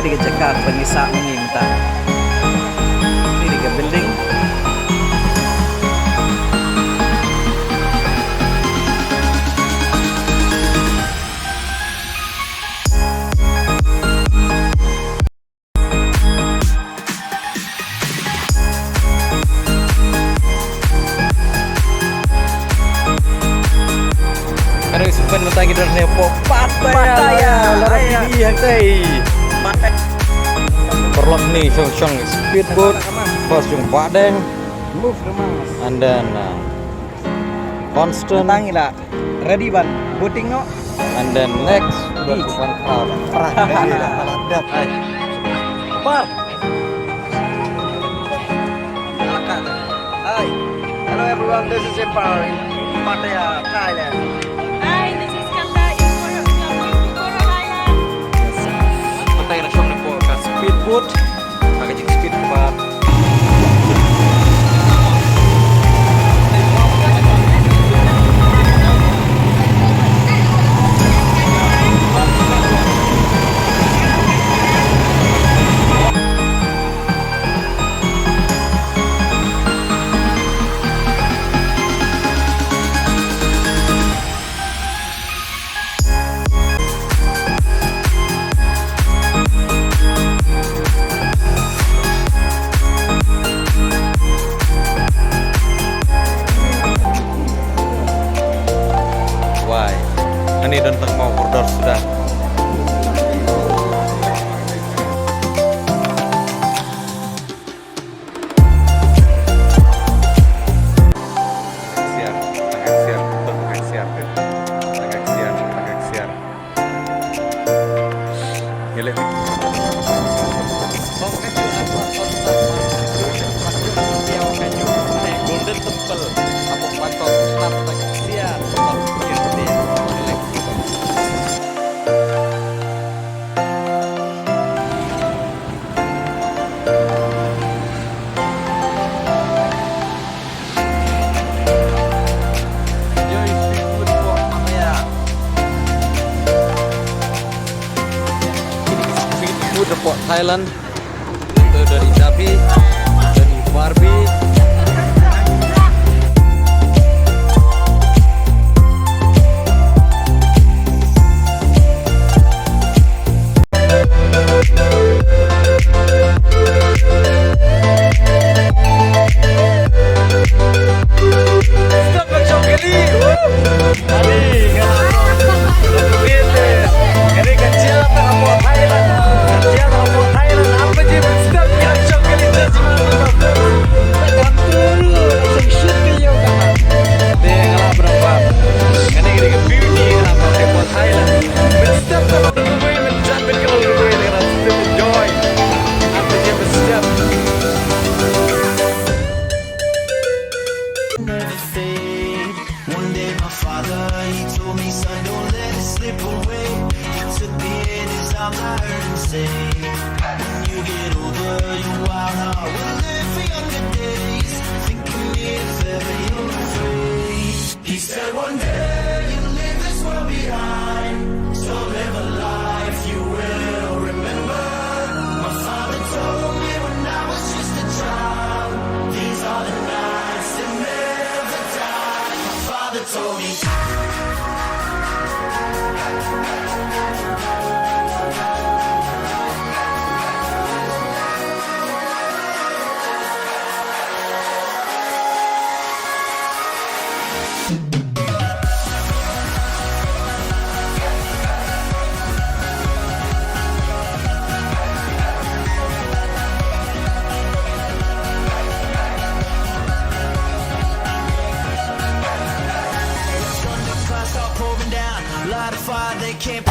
di Jakarta bisa meminta. Ini di building. Ano isupan mo tayo doon po? Pattaya. Larang iya tay. Perlok nih Chongchong speedboat pas yung Padang Move Mas. and then constant Tangi lah. Ready ban. Booting no. and then next Beach. bukan crowd perang paladap Par. Hi. Hello everyone. This is Impar in Pattaya, Thailand. Hi, this is Kanda in Coral Island. patay na siyang po ka speedboat magiging speedboat why ini dan mau order sudah siar agak siar gile golden temple apa pantau snap siar Port Thailand itu dari Dapi dari Barbie never fade. One day my father, he told me, son, don't let it slip away. He took me in his arms, I heard him say, when you get older, your wild heart will live for younger days. Think of me if ever you're afraid. He said one day you'll leave this world behind, so live a life you will remember. My father told me when I was just a child, these are the nights that never die. My father told me. Light a fire they can't